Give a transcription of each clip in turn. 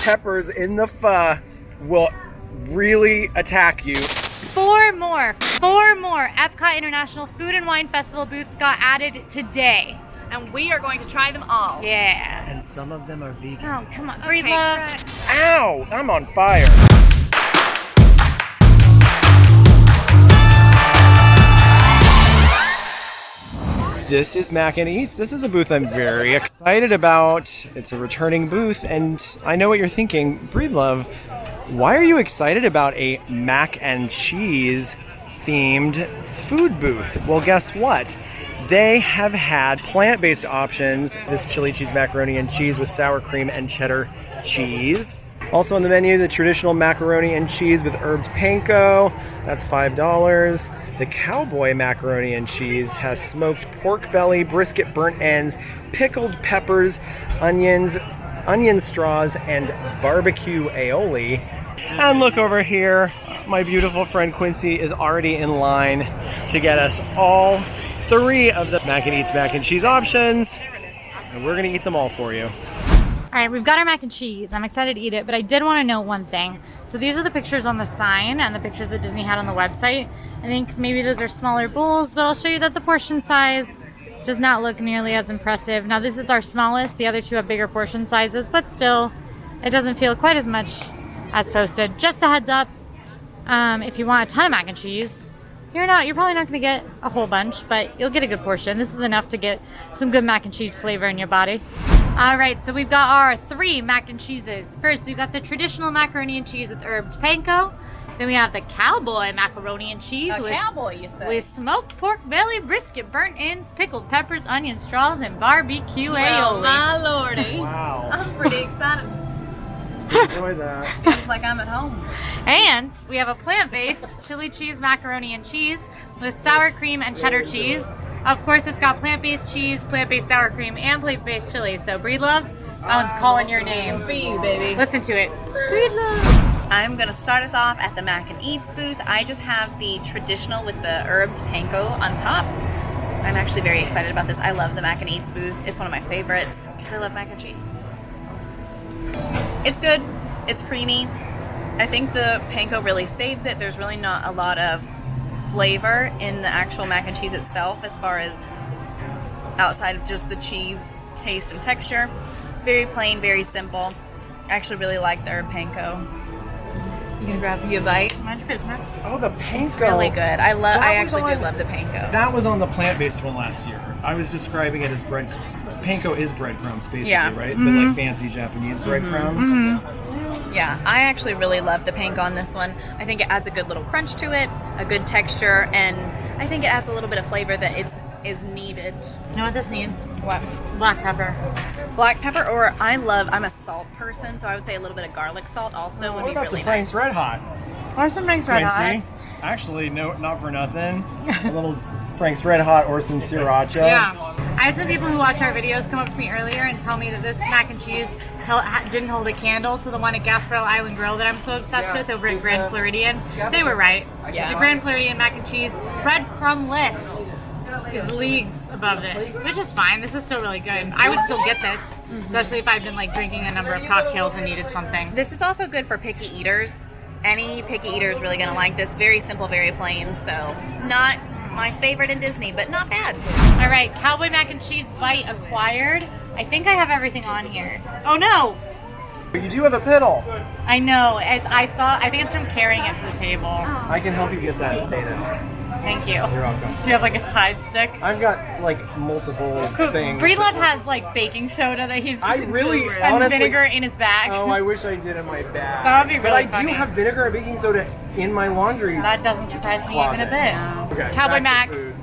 peppers in the pho will really attack you. Four more EPCOT International Food and Wine Festival booths got added today. And we are going to try them all. Yeah. And some of them are vegan. Oh, come on. Breedlove. Ow! I'm on fire. This is Mac and Eats. This is a booth I'm very excited about. It's a returning booth, and I know what you're thinking. Breedlove, why are you excited about a mac and cheese themed food booth? Well, guess what? They have had plant-based options. This chili cheese macaroni and cheese with sour cream and cheddar cheese. Also on the menu, the traditional macaroni and cheese with herbed panko. That's $5. The cowboy macaroni and cheese has smoked pork belly, brisket burnt ends, pickled peppers, onions, onion straws, and barbecue aioli. And look over here. My beautiful friend Quincy is already in line to get us all 3 of the Mac and Eats mac and cheese options, and we're gonna eat them all for you. All right, we've got our mac and cheese. I'm excited to eat it, but I did want to note one thing. So these are the pictures on the sign and the pictures that Disney had on the website. I think maybe those are smaller bowls, but I'll show you that the portion size does not look nearly as impressive. Now this is our smallest. The other 2 have bigger portion sizes, but still, it doesn't feel quite as much as posted. Just a heads up, if you want a ton of mac and cheese, you're probably not going to get a whole bunch, but you'll get a good portion. This is enough to get some good mac and cheese flavor in your body. All right, so we've got our 3 mac and cheeses. First, we've got the traditional macaroni and cheese with herbed panko. Then we have the cowboy macaroni and cheese with smoked pork belly, brisket, burnt ends, pickled peppers, onion straws, and barbecue aioli. My lordy. Wow. I'm pretty excited. Enjoy that. It's like I'm at home. And we have a plant-based chili cheese macaroni and cheese with sour cream and cheddar cheese. Of course, it's got plant-based cheese, plant-based sour cream, and plant-based chili. So Breedlove, that one's calling your name. It's for you, baby. Listen to it. Breedlove. I'm gonna start us off at the Mac and Eats booth. I just have the traditional with the herbed panko on top. I'm actually very excited about this. I love the Mac and Eats booth. It's one of my favorites because I love mac and cheese. It's good. It's creamy. I think the panko really saves it. There's really not a lot of flavor in the actual mac and cheese itself as far as outside of just the cheese taste and texture. Very plain, very simple. I actually really like the herb panko. You gonna grab you a bite? Mind your business. Oh, the panko. It's really good. I actually do love the panko. That was on the plant-based one last year. I was describing it as bread. Panko is breadcrumbs, basically, Yeah. right? Mm-hmm. But like fancy Japanese breadcrumbs. Mm-hmm. Yeah, I actually really love the panko on this one. I think it adds a good little crunch to it, a good texture, and I think it adds a little bit of flavor that is needed. You know what this needs? What? Black pepper. Black pepper, or I'm a salt person, so I would say a little bit of garlic salt also would What be about really some Frank's nice. Red Hot? Or some Frank's Red Quincy? Hots. Actually, no, not for nothing. A little Frank's Red Hot or some sriracha. Yeah. I had some people who watch our videos come up to me earlier and tell me that this mac and cheese didn't hold a candle to the one at Gasparilla Island Grill that I'm so obsessed with over at Grand Floridian. They were right. Yeah. The Grand Floridian mac and cheese, breadcrumbless, is leagues above this, which is fine. This is still really good. I would still get this, especially if I've been like drinking a number of cocktails and needed something. This is also good for picky eaters. Any picky eater is really going to like this. Very simple, very plain, so not my favorite in Disney, but not bad. All right, cowboy mac and cheese bite acquired. I think I have everything on here. Oh no! You do have a piddle. I know. I think it's from carrying it to the table. I can help you get that stated. Thank you. You're welcome. Do you have like a Tide stick? I've got like multiple things. Breedlove has like baking soda that he's I really, and honestly, vinegar in his bag. Oh, I wish I did in my bag. That would be really But I do funny. have vinegar and baking soda in my laundry. That doesn't surprise me Closet. even a bit. Okay, Cowboy back Mac. to food.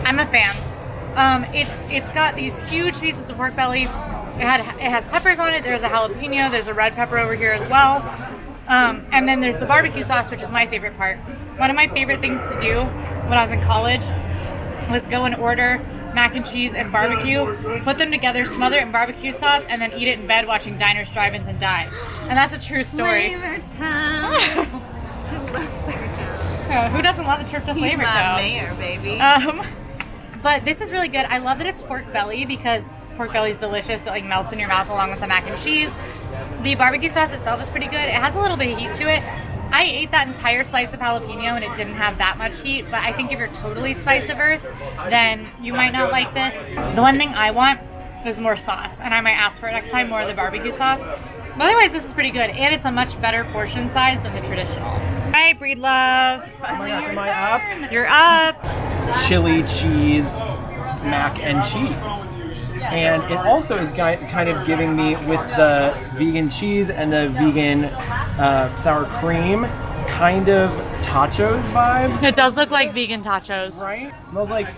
I'm a fan. It's got these huge pieces of pork belly. It has peppers on it. There's a jalapeno. There's a red pepper over here as well. And then there's the barbecue sauce, which is my favorite part. One of my favorite things to do when I was in college was go and order mac and cheese and barbecue, put them together, smother it in barbecue sauce, and then eat it in bed watching Diners, Drive-Ins, and Dives. And that's a true story. Flavor Town. I love Flavor Town. Who doesn't love a trip to He's Flavor my Town? mayor, baby. But this is really good. I love that it's pork belly because pork belly is delicious. It like melts in your mouth along with the mac and cheese. The barbecue sauce itself is pretty good. It has a little bit of heat to it. I ate that entire slice of jalapeno and it didn't have that much heat, but I think if you're totally spice averse, then you might not like this. The one thing I want is more sauce, and I might ask for it next time, more of the barbecue sauce. But otherwise, this is pretty good, and it's a much better portion size than the traditional. All right, Breedlove. It's finally Oh my gosh, your am I turn. up? You're up. Chili cheese mac and cheese. And it also is kind of giving me, with the vegan cheese and the vegan sour cream, kind of tachos vibes. It does look like vegan tachos. Right? Smells like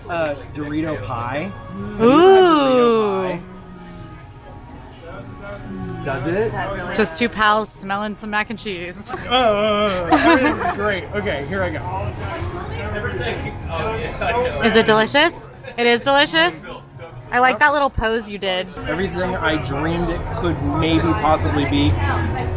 Dorito pie. Ooh. Does it? That really Just two pals smelling some mac and cheese. Oh, that is great. Okay, here I go. Is it delicious? It is delicious. I like that little pose you did. Everything I dreamed it could maybe possibly be.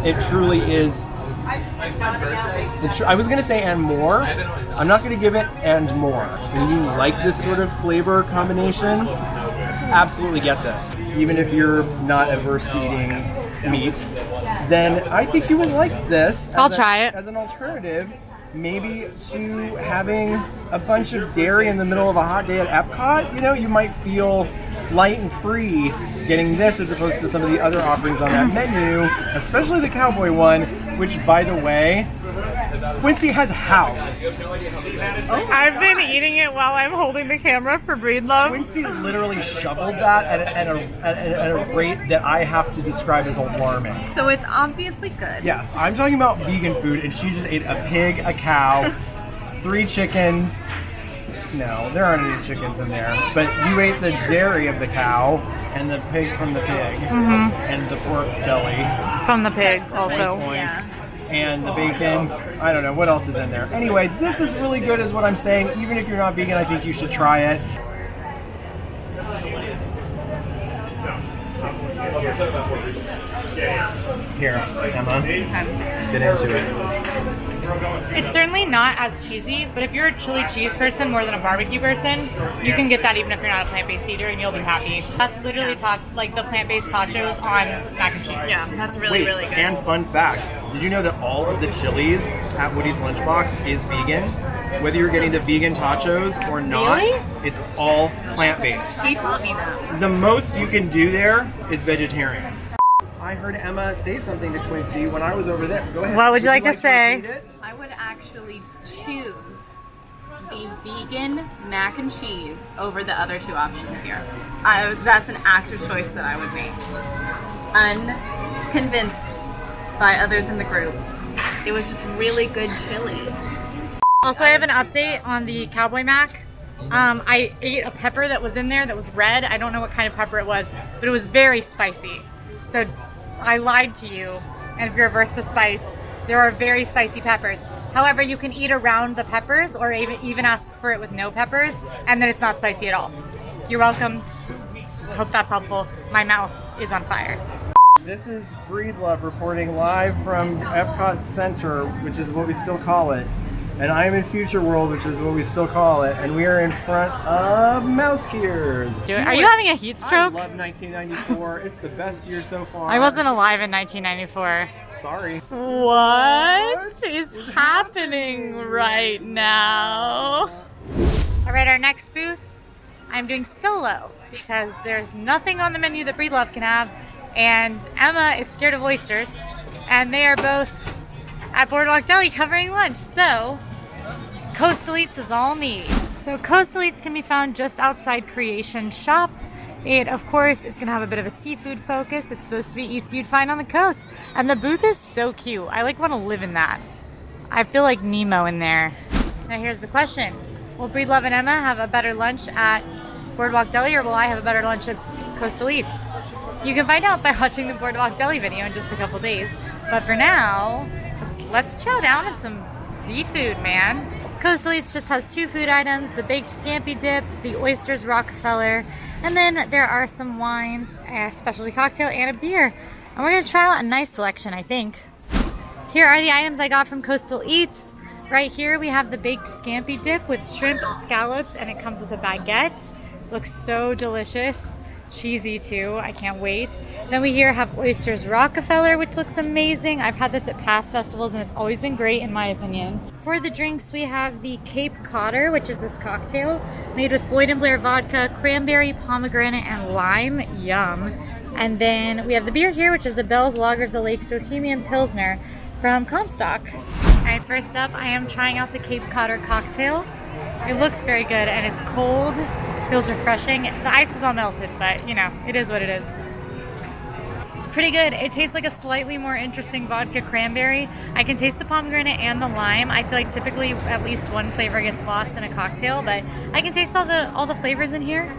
It truly is. I was going to say and more. I'm not going to give it and more. When you like this sort of flavor combination, absolutely get this. Even if you're not averse to eating meat, then I think you would like this. I'll try it. As an alternative, maybe to having a bunch of dairy in the middle of a hot day at EPCOT. You know, you might feel light and free getting this as opposed to some of the other offerings on that menu, especially the cowboy one, which, by the way, Quincy has housed. I've been eating it while I'm holding the camera for Breedlove. Quincy literally shoveled that at a rate that I have to describe as alarming. So it's obviously good. Yes, I'm talking about vegan food, and she just ate a pig, a cow, 3 chickens. No, there aren't any chickens in there. But you ate the dairy of the cow and the pig from the pig and the pork belly. From the pig, also. Oink, oink. Yeah. And the bacon. I don't know what else is in there. Anyway, this is really good, is what I'm saying. Even if you're not vegan, I think you should try it. Here, Emma, get into it. It's certainly not as cheesy, but if you're a chili cheese person more than a barbecue person, you can get that even if you're not a plant-based eater, and you'll be happy. That's literally like the plant-based tachos on mac and cheese. Yeah, that's really, really good. And fun fact, did you know that all of the chilies at Woody's Lunchbox is vegan? Whether you're getting the vegan tachos or not, Really? it's all plant-based. He taught me that. The most you can do there is vegetarian. I heard Emma say something to Quincy when I was over there. Go ahead. What would you like to say? repeat it? I would actually choose the vegan mac and cheese over the other two options here. That's an active choice that I would make. Unconvinced by others in the group. It was just really good chili. Also, I have an update on the Cowboy Mac. I ate a pepper that was in there that was red. I don't know what kind of pepper it was, but it was very spicy. So I lied to you. And if you're averse to spice, there are very spicy peppers. However, you can eat around the peppers or even ask for it with no peppers, and then it's not spicy at all. You're welcome. Hope that's helpful. My mouth is on fire. This is Breedlove reporting live from EPCOT Center, which is what we still call it. And I am in Future World, which is what we still call it. And we are in front of Mouse Gears. Are you having a heat stroke? I love 1994. It's the best year so far. I wasn't alive in 1994. Sorry. What is happening right now? All right, our next booth, I'm doing solo because there's nothing on the menu that Breedlove can have, and Emma is scared of oysters, and they are both at Boardwalk Deli covering lunch, so Coastal Eats is all me. So Coastal Eats can be found just outside Creation Shop. It, of course, is going to have a bit of a seafood focus. It's supposed to be eats you'd find on the coast. And the booth is so cute. I want to live in that. I feel like Nemo in there. Now here's the question. Will Breedlove and Emma have a better lunch at Boardwalk Deli, or will I have a better lunch at Coastal Eats? You can find out by watching the Boardwalk Deli video in just a couple days. But for now, let's chow down on some seafood, man. Coastal Eats just has 2 food items, the baked scampi dip, the oysters Rockefeller, and then there are some wines, a specialty cocktail, and a beer. And we're gonna try out a nice selection, I think. Here are the items I got from Coastal Eats. Right here we have the baked scampi dip with shrimp, scallops, and it comes with a baguette. Looks so delicious. Cheesy too, I can't wait. Then we here have oysters Rockefeller, which looks amazing. I've had this at past festivals and it's always been great in my opinion. For the drinks, we have the Cape Codder, which is this cocktail made with Boyd and Blair vodka, cranberry, pomegranate, and lime. Yum. And then we have the beer here, which is the Bell's Lager of the Lakes Bohemian Pilsner from Comstock. All right, first up, I am trying out the Cape Codder cocktail. It looks very good and it's cold. Feels refreshing. The ice is all melted, but you know, it is what it is. It's pretty good. It tastes like a slightly more interesting vodka cranberry. I can taste the pomegranate and the lime. I feel like typically at least one flavor gets lost in a cocktail, but I can taste all the flavors in here.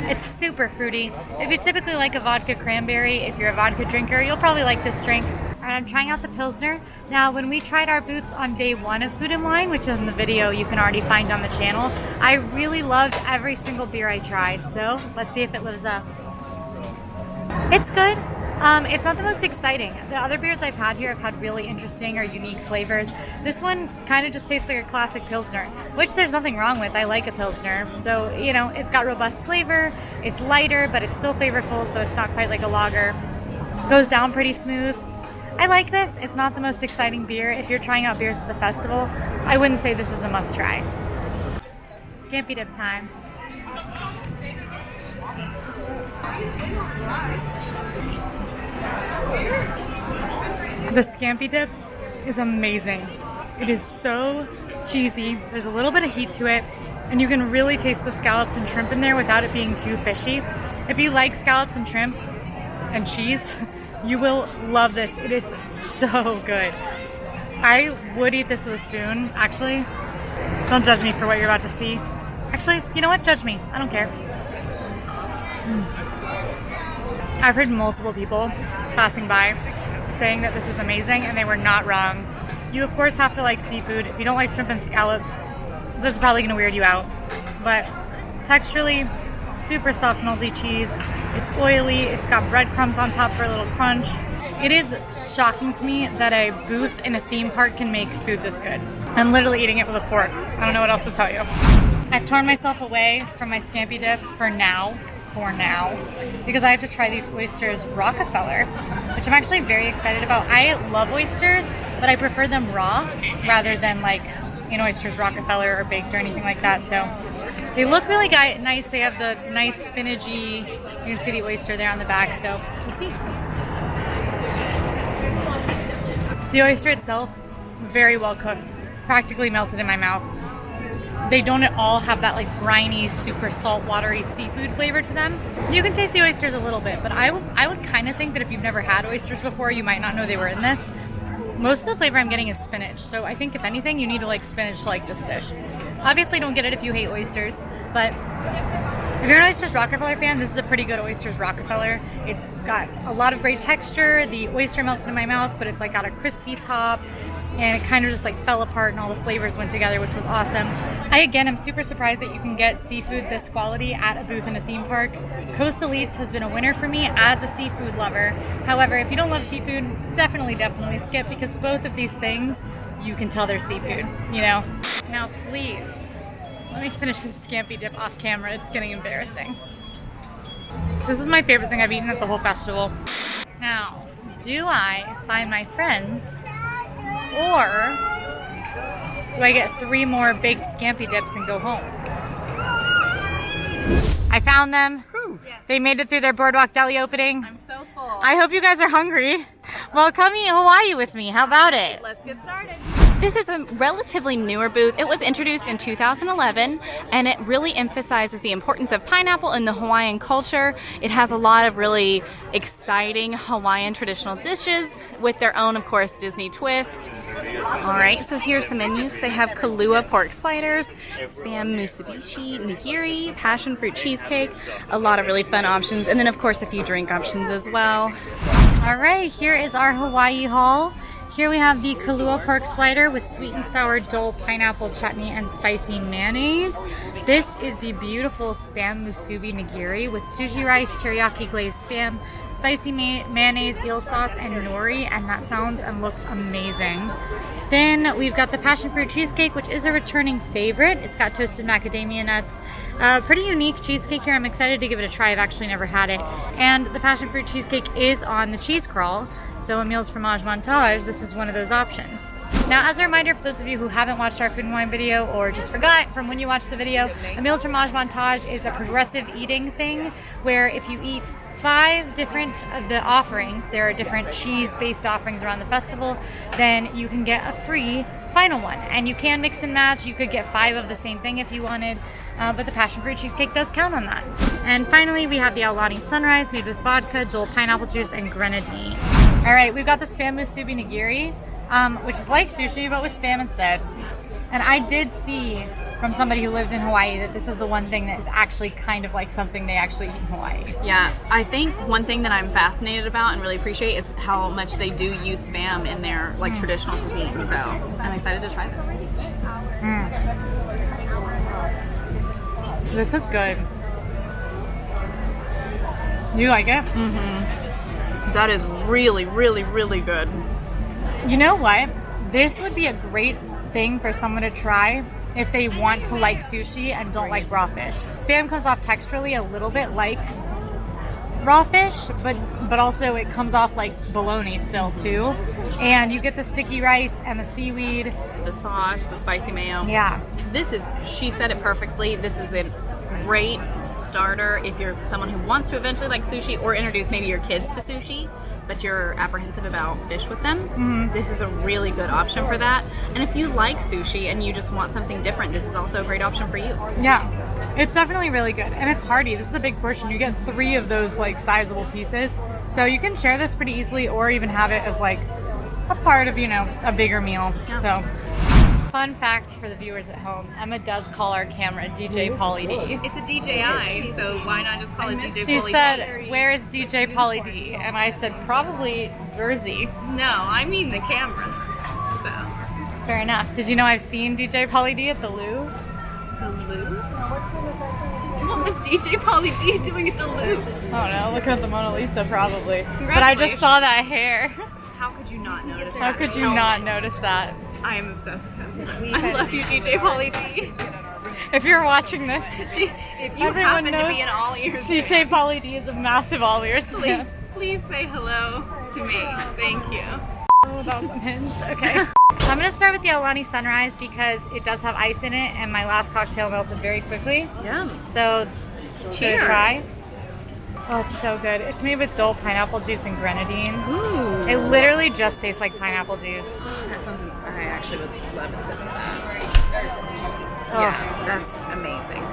It's super fruity. If you typically like a vodka cranberry, if you're a vodka drinker, you'll probably like this drink. And I'm trying out the Pilsner. Now, when we tried our booths on day 1 of Food and Wine, which in the video you can already find on the channel, I really loved every single beer I tried. So let's see if it lives up. It's good. It's not the most exciting. The other beers I've had here have had really interesting or unique flavors. This one kind of just tastes like a classic Pilsner, which there's nothing wrong with. I like a Pilsner. So, you know, it's got robust flavor. It's lighter, but it's still flavorful, so it's not quite like a lager. Goes down pretty smooth. I like this. It's not the most exciting beer. If you're trying out beers at the festival, I wouldn't say this is a must try. Scampi dip time. The scampi dip is amazing. It is so cheesy. There's a little bit of heat to it, and you can really taste the scallops and shrimp in there without it being too fishy. If you like scallops and shrimp and cheese, you will love this. It is so good. I would eat this with a spoon, actually. Don't judge me for what you're about to see. Actually, you know what? Judge me. I don't care. I've heard multiple people passing by saying that this is amazing, and they were not wrong. You, of course, have to like seafood. If you don't like shrimp and scallops, this is probably going to weird you out. But texturally, super soft moldy cheese. It's oily. It's got breadcrumbs on top for a little crunch. It is shocking to me that a booth in a theme park can make food this good. I'm literally eating it with a fork. I don't know what else to tell you. I've torn myself away from my scampi dip for now, because I have to try these oysters Rockefeller, which I'm actually very excited about. I love oysters, but I prefer them raw rather than like, you know, oysters Rockefeller or baked or anything like that. So they look really nice. They have the nice spinachy, you can see the oyster there on the back. So let's see. The oyster itself, very well cooked, practically melted in my mouth. They don't at all have that like briny, super salt, watery seafood flavor to them. You can taste the oysters a little bit, but I would kind of think that if you've never had oysters before, you might not know they were in this. Most of the flavor I'm getting is spinach, so I think if anything, you need to like spinach to like this dish. Obviously, don't get it if you hate oysters, but if you're an Oysters Rockefeller fan, this is a pretty good Oysters Rockefeller. It's got a lot of great texture. The oyster melts in my mouth, but it's like got a crispy top, and it kind of just like fell apart and all the flavors went together, which was awesome. I, again, am super surprised that you can get seafood this quality at a booth in a theme park. Coastal Eats has been a winner for me as a seafood lover. However, if you don't love seafood, definitely skip, because both of these things, you can tell they're seafood, you know? Now, please, let me finish this scampi dip off camera. It's getting embarrassing. This is my favorite thing I've eaten at the whole festival. Now, do I find my friends, or do I get 3 more baked scampi dips and go home? I found them. Yes. They made it through their Boardwalk Deli opening. I'm so full. I hope you guys are hungry. Well, come eat Hawaii with me. How about it? Let's get started. This is a relatively newer booth. It was introduced in 2011, and it really emphasizes the importance of pineapple in the Hawaiian culture. It has a lot of really exciting Hawaiian traditional dishes with their own, of course, Disney twist. All right, so here's the menus. They have Kahlua pork sliders, spam musubishi, nigiri, passion fruit cheesecake, a lot of really fun options, and then, of course, a few drink options as well. All right, here is our Hawaii haul. Here we have the Kahlua pork slider with sweet and sour dole pineapple chutney and spicy mayonnaise. This is the beautiful spam musubi nigiri with sushi rice, teriyaki glazed spam, spicy mayonnaise, eel sauce, and nori, and that sounds and looks amazing. Then we've got the passion fruit cheesecake, which is a returning favorite. It's got toasted macadamia nuts. Pretty unique cheesecake here. I'm excited to give it a try. I've actually never had it. And the passion fruit cheesecake is on the cheese crawl. So Emil's Fromage Montage, this is one of those options. Now, as a reminder for those of you who haven't watched our Food and Wine video or just forgot from when you watched the video, Emil's Fromage Montage is a progressive eating thing where if you eat 5 different of the offerings, there are different cheese-based offerings around the festival, then you can get a free final one. And you can mix and match. You could get 5 of the same thing if you wanted, but the passion fruit cheesecake does count on that. And finally, we have the Aulani Sunrise made with vodka, Dole pineapple juice, and grenadine. All right, we've got the spam musubi nigiri, which is like sushi, but with spam instead. And I did see from somebody who lives in Hawaii that this is the one thing that is actually kind of like something they actually eat in Hawaii. Yeah, I think one thing that I'm fascinated about and really appreciate is how much they do use spam in their like traditional cuisine. So I'm excited to try this. This is good. You like it? That is really, really, really good. You know what? This would be a great thing for someone to try if they want to like sushi and don't like raw fish. Spam comes off texturally a little bit like raw fish, but also it comes off like bologna still too. And you get the sticky rice and the seaweed. The sauce, the spicy mayo. Yeah. This is, she said it perfectly, this is a great starter if you're someone who wants to eventually like sushi or introduce maybe your kids to sushi, but you're apprehensive about fish with them. This is a really good option for that. And if you like sushi and you just want something different, this is also a great option for you. Yeah, it's definitely really good. And it's hearty. This is a big portion. You get 3 of those like sizable pieces. So you can share this pretty easily or even have it as like a part of, you know, a bigger meal. Yeah. So fun fact for the viewers at home, Emma does call our camera DJ Pauly D. It's a DJI, so why not just call it DJ She Pauly said, D? where is DJ Pauly D? And I said, probably Jersey. No, I mean the camera. So. Fair enough. Did you know I've seen DJ Pauly D at the Louvre? The Louvre? What was DJ Pauly D doing at the Louvre? I don't know, looking at the Mona Lisa probably. But I just saw that hair. How could you not notice that? How could you not notice that? I am obsessed with him. I love you, DJ Pauly D. If you're watching this, If you everyone happen to knows be an AllEars DJ Pauly D is a massive AllEars fan. please say hello to me. Thank you. Oh, that was unhinged. Okay. So I'm going to start with the Aulani Sunrise because it does have ice in it and my last cocktail melted very quickly. Yum. So, Cheers. try. Oh, it's so good. It's made with Dole pineapple juice and grenadine. Ooh. It literally just tastes like pineapple juice. That sounds. I actually would love a sip of that. Oh. Yeah, that's amazing.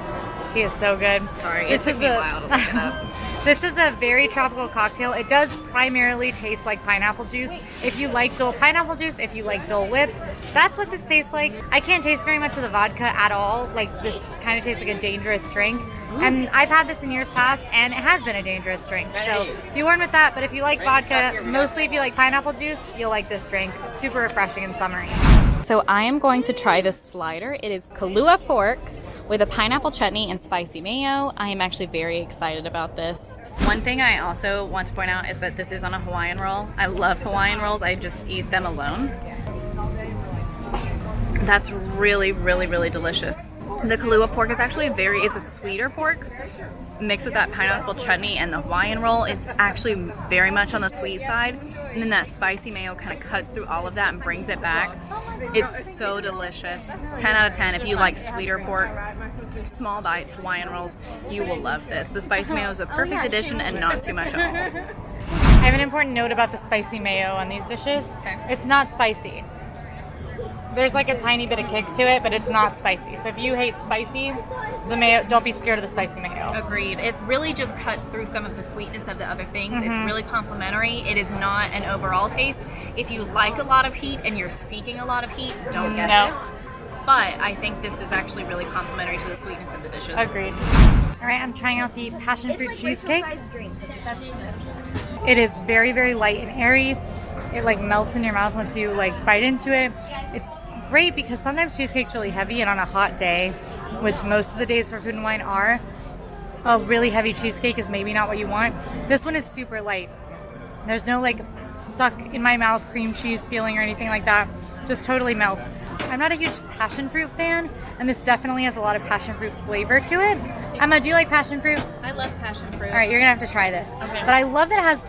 She is so good. Sorry, it took me a while to look it up. This is a very tropical cocktail. It does primarily taste like pineapple juice. If you like Dole pineapple juice, if you like Dole Whip, that's what this tastes like. I can't taste very much of the vodka at all. Like, this kind of tastes like a dangerous drink. And I've had this in years past, and it has been a dangerous drink. So be warned with that. But if you like vodka, mostly if you like pineapple juice, you'll like this drink. Super refreshing and summery. So I am going to try this slider. It is Kahlua pork with a pineapple chutney and spicy mayo. I am actually very excited about this. One thing I also want to point out is that this is on a Hawaiian roll. I love Hawaiian rolls. I just eat them alone. That's really, really, really delicious. The Kahlua pork is actually it's a sweeter pork mixed with that pineapple chutney and the Hawaiian roll. It's actually very much on the sweet side. And then that spicy mayo kind of cuts through all of that and brings it back. It's so delicious. 10 out of 10. If you like sweeter pork, small bites, Hawaiian rolls, you will love this. The spicy mayo is a perfect addition and not too much at all. I have an important note about the spicy mayo on these dishes. It's not spicy. There's like a tiny bit of kick to it, but it's not spicy. So if you hate spicy, the mayo, don't be scared of the spicy mayo. Agreed. It really just cuts through some of the sweetness of the other things. It's really complementary. It is not an overall taste. If you like a lot of heat and you're seeking a lot of heat, don't get this. But I think this is actually really complementary to the sweetness of the dishes. Agreed. All right, I'm trying out the passion fruit cheesecake. It is very, very light and airy. It like melts in your mouth once you like bite into it. It's great because sometimes cheesecake's really heavy, and on a hot day, which most of the days for Food and Wine are, a really heavy cheesecake is maybe not what you want. This one is super light. There's no like stuck in my mouth cream cheese feeling or anything like that. Just totally melts. I'm not a huge passion fruit fan, and this definitely has a lot of passion fruit flavor to it. Emma, do you like passion fruit? I love passion fruit. All right, you're gonna have to try this. Okay. But I love that it has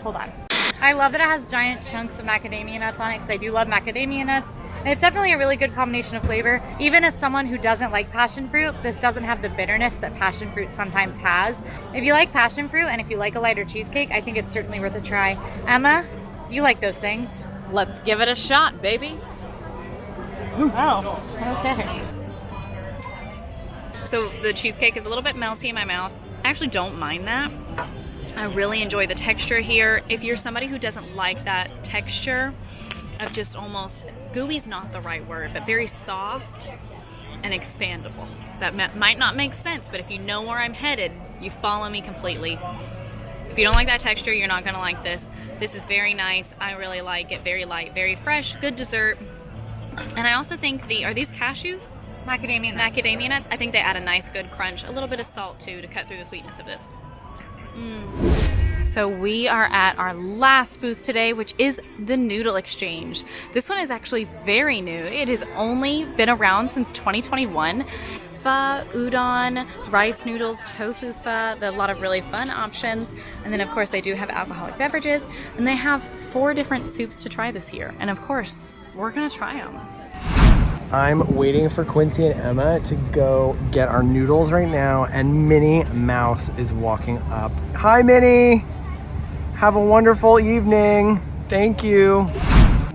hold on. I love that it has giant chunks of macadamia nuts on it because I do love macadamia nuts. And it's definitely a really good combination of flavor. Even as someone who doesn't like passion fruit, this doesn't have the bitterness that passion fruit sometimes has. If you like passion fruit and if you like a lighter cheesecake, I think it's certainly worth a try. Emma, you like those things. Let's give it a shot, baby. Oh, okay. So the cheesecake is a little bit melty in my mouth. I actually don't mind that. I really enjoy the texture here. If you're somebody who doesn't like that texture of just almost, gooey's not the right word, but very soft and expandable. That might not make sense, but if you know where I'm headed, you follow me completely. If you don't like that texture, you're not gonna like this. This is very nice. I really like it. Very light, very fresh, good dessert. And I also think are these cashews? Macadamia nuts. Macadamia nuts. I think they add a nice good crunch. A little bit of salt too to cut through the sweetness of this. So we are at our last booth today, which is the Noodle Exchange. This one is actually very new. It has only been around since 2021. Pho, udon, rice noodles, tofu pho, a lot of really fun options. And then of course they do have alcoholic beverages, and they have 4 different soups to try this year. And of course, we're gonna try them. I'm waiting for Quincy and Emma to go get our noodles right now, and Minnie Mouse is walking up. Hi, Minnie. Have a wonderful evening. Thank you.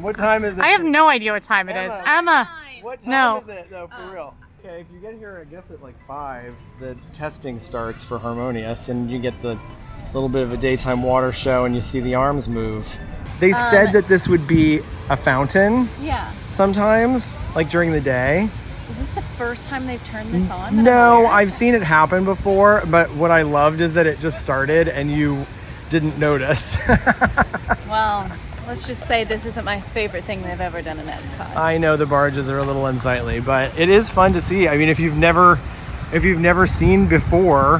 What time is it? I have no idea what time it is. Emma. What time No. is it, though, for real? Okay, if you get here, I guess at like 5, the testing starts for Harmonious, and you get the little bit of a daytime water show, and you see the arms move. They said that this would be a fountain. Yeah. Sometimes, like during the day. Is this the first time they've turned this on? No, I've seen it happen before, but what I loved is that it just started and you didn't notice. Well, let's just say this isn't my favorite thing they've ever done in EPCOT. I know the barges are a little unsightly, but it is fun to see. I mean, if you've never seen before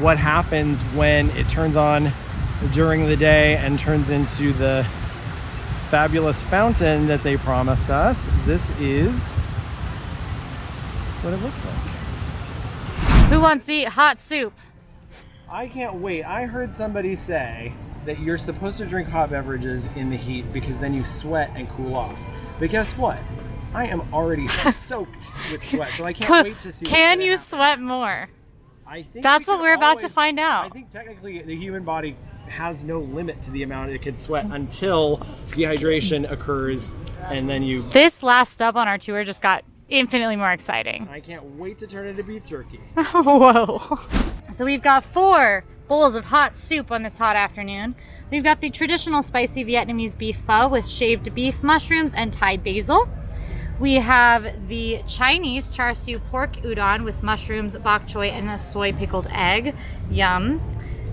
what happens when it turns on during the day and turns into the fabulous fountain that they promised us, this is what it looks like. Who wants to eat hot soup? I can't wait. I heard somebody say that you're supposed to drink hot beverages in the heat because then you sweat and cool off. But guess what? I am already soaked with sweat, so I can't wait to see. Can you sweat more? I think That's we what could we're about to always- find out. I think technically the human body has no limit to the amount it can sweat until dehydration occurs, and then you. This last stop on our tour just got infinitely more exciting. I can't wait to turn into beef jerky. Whoa. So we've got 4 bowls of hot soup on this hot afternoon. We've got the traditional spicy Vietnamese beef pho with shaved beef, mushrooms, and Thai basil. We have the Chinese char siu pork udon with mushrooms, bok choy, and a soy pickled egg. Yum.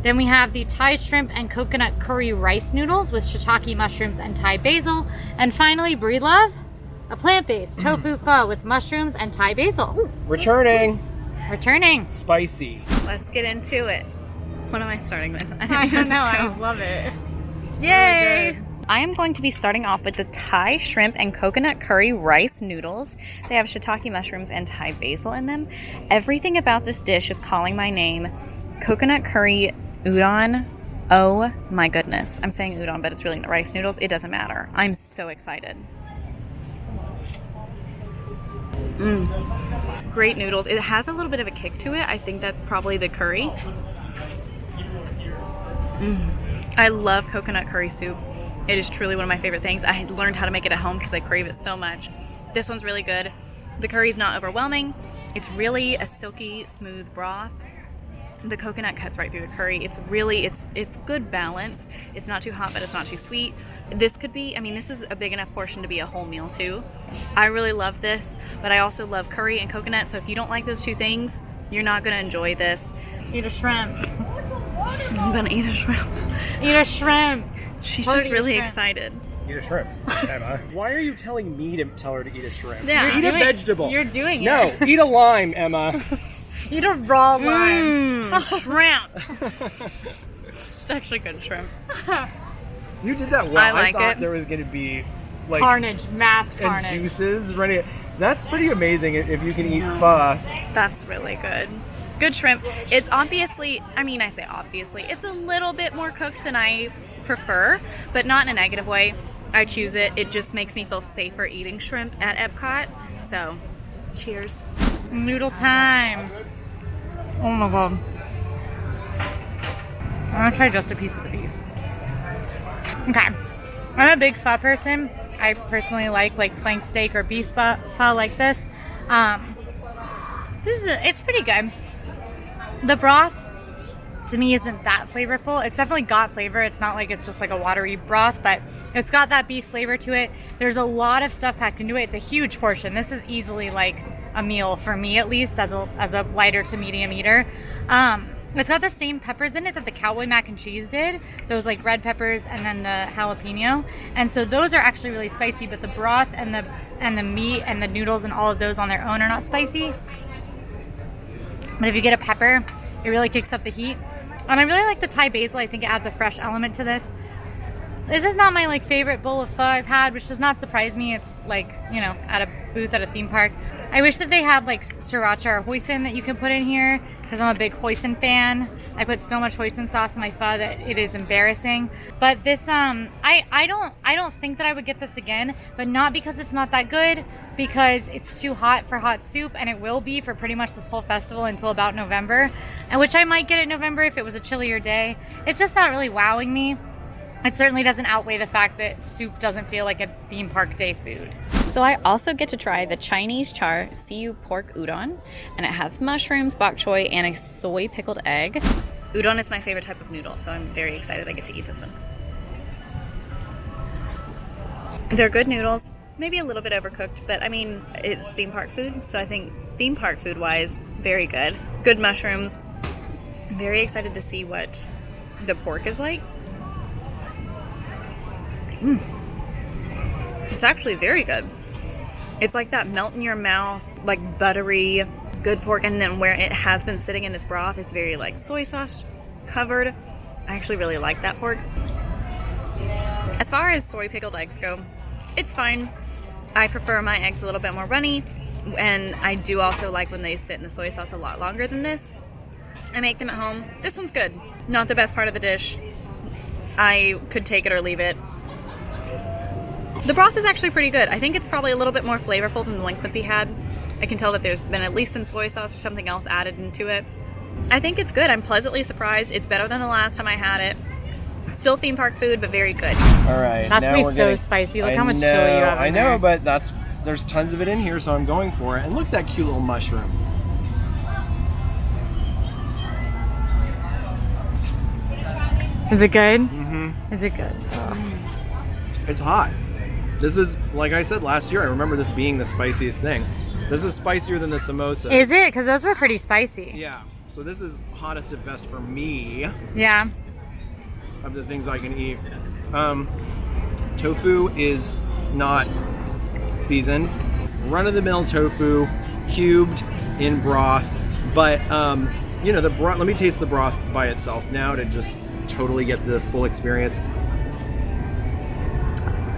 Then we have the Thai shrimp and coconut curry rice noodles with shiitake mushrooms and Thai basil. And finally, Breedlove, a plant-based tofu pho with mushrooms and Thai basil. Returning. Spicy. Let's get into it. What am I starting with? I don't know. I love it. Yay! I am going to be starting off with the Thai shrimp and coconut curry rice noodles. They have shiitake mushrooms and Thai basil in them. Everything about this dish is calling my name. Coconut curry udon. Oh my goodness. I'm saying udon, but it's really rice noodles. It doesn't matter. I'm so excited. Great noodles. It has a little bit of a kick to it. I think that's probably the curry. I love coconut curry soup. It is truly one of my favorite things. I learned how to make it at home because I crave it so much. This one's really good. The curry's not overwhelming. It's really a silky, smooth broth. The coconut cuts right through the curry. It's really, it's good balance. It's not too hot, but it's not too sweet. This could be, I mean, this is a big enough portion to be a whole meal too. I really love this, but I also love curry and coconut. So if you don't like those two things, you're not gonna enjoy this. Eat a shrimp. I'm gonna eat a shrimp. Eat a shrimp. She's Totally just really shrimp. excited. Eat a shrimp, Emma. Why are you telling me to tell her to eat a shrimp? Yeah. Eat a vegetable. You're doing No, it. eat a lime, Emma. Eat a raw lime. Shrimp. It's actually good shrimp. You did that well. I like thought it. there was going to be like Carnage, mass and carnage. juices running. That's pretty amazing if you can eat pho. That's really good. Good shrimp. It's obviously, I mean, I say obviously, it's a little bit more cooked than I prefer, but not in a negative way. I choose it. It just makes me feel safer eating shrimp at EPCOT. So, cheers. Noodle time. Oh my god. I'm gonna try just a piece of the beef. Okay. I'm a big pho person. I personally like flank steak or beef pho like this. It's pretty good. The broth to me isn't that flavorful. It's definitely got flavor. It's not like it's just like a watery broth, but it's got that beef flavor to it. There's a lot of stuff packed into it. It's a huge portion. This is easily like a meal for me, at least as a lighter to medium eater. It's got the same peppers in it that the cowboy mac and cheese did. Those like red peppers and then the jalapeno. And so those are actually really spicy, but the broth and the meat and the noodles and all of those on their own are not spicy. But if you get a pepper, it really kicks up the heat. And I really like the Thai basil. I think it adds a fresh element to this. This is not my like favorite bowl of pho I've had, which does not surprise me. It's like, you know, at a booth at a theme park. I wish that they had like sriracha or hoisin that you can put in here, because I'm a big hoisin fan. I put so much hoisin sauce in my pho that it is embarrassing. But this, I don't think that I would get this again, but not because it's not that good, because it's too hot for hot soup, and it will be for pretty much this whole festival until about November, and which I might get it in November if it was a chillier day. It's just not really wowing me. It certainly doesn't outweigh the fact that soup doesn't feel like a theme park day food. So I also get to try the Chinese char siu pork udon, and it has mushrooms, bok choy, and a soy pickled egg. Udon is my favorite type of noodle, so I'm very excited I get to eat this one. They're good noodles, maybe a little bit overcooked, but I mean, it's theme park food, so I think theme park food wise, very good. Good mushrooms. I'm very excited to see what the pork is like. It's actually very good. It's like that melt in your mouth, like buttery, good pork, and then where it has been sitting in this broth, it's very like soy sauce covered. I actually really like that pork. As far as soy pickled eggs go, it's fine. I prefer my eggs a little bit more runny, and I do also like when they sit in the soy sauce a lot longer than this. I make them at home. This one's good. Not the best part of the dish. I could take it or leave it. The broth is actually pretty good. I think it's probably a little bit more flavorful than the one Quincy had. I can tell that there's been at least some soy sauce or something else added into it. I think it's good. I'm pleasantly surprised. It's better than the last time I had it. Still theme park food, but very good. All right. That's now me we're so getting- spicy. Look I how much know, chili you have in I know, there. but there's tons of it in here, so I'm going for it. And look at that cute little mushroom. Is it good? Mm-hmm. Is it good? It's hot. This is, like I said last year, I remember this being the spiciest thing. This is spicier than the samosa. Is it? Because those were pretty spicy. Yeah. So this is hottest at best for me Yeah. of the things I can eat. Tofu is not seasoned. Run-of-the-mill tofu, cubed in broth. But, you know, the broth, let me taste the broth by itself now to just totally get the full experience.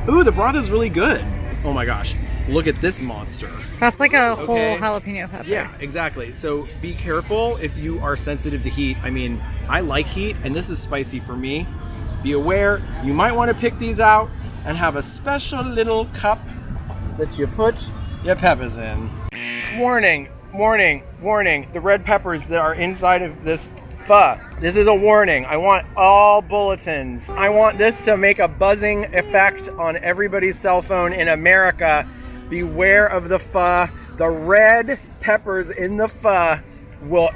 Ooh, the broth is really good. Oh my gosh, look at this monster. That's like a whole Okay. jalapeno pepper. Yeah, exactly. So be careful if you are sensitive to heat. I mean, I like heat, and this is spicy for me. Be aware, you might want to pick these out and have a special little cup that you put your peppers in. Warning, warning, warning. The red peppers that are inside of this pho. This is a warning. I want all bulletins. I want this to make a buzzing effect on everybody's cell phone in America. Beware of the pho. The red peppers in the pho will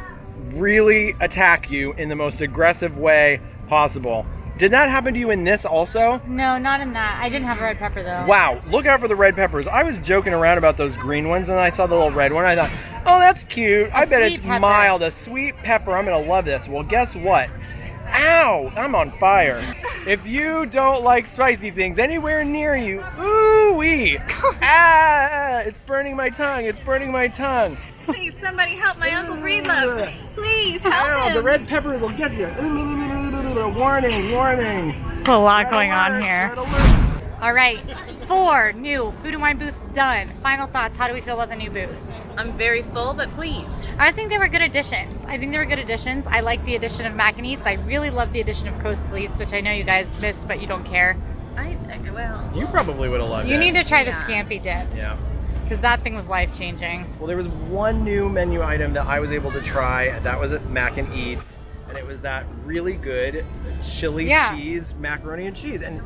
really attack you in the most aggressive way possible. Did that happen to you in this also? No, not in that. I didn't have red pepper though. Wow, look out for the red peppers. I was joking around about those green ones, and then I saw the little red one. I thought, oh, that's cute. I bet it's sweet pepper. mild. A sweet pepper. I'm going to love this. Well, guess what? Ow, I'm on fire. If you don't like spicy things anywhere near you, ooh-wee. Ah, it's burning my tongue. It's burning my tongue. Please, somebody help my Uncle Breedlove. Please help Ow, him. the red peppers will get you. Warning, warning. A lot going on here. All right, 4 new food and wine booths done. Final thoughts. How do we feel about the new booths? I'm very full but pleased. I think they were good additions. I like the addition of Mac and Eats. I really love the addition of Coastal Eats, which I know you guys missed, but you don't care. Well, You probably would have loved it. You need to try the Yeah. Scampi dip, Yeah. because that thing was life-changing. Well, there was one new menu item that I was able to try. That was at Mac and Eats, and it was that really good chili Yeah. cheese macaroni and cheese. And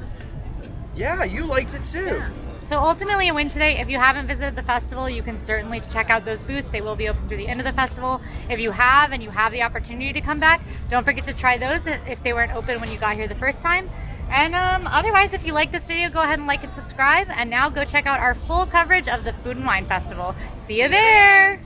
yeah, you liked it too. So ultimately a win today. If you haven't visited the festival, you can certainly check out those booths. They will be open through the end of the festival. If you have and you have the opportunity to come back, don't forget to try those if they weren't open when you got here the first time. And otherwise, if you like this video, go ahead and like and subscribe. And now go check out our full coverage of the Food and Wine Festival. See you there!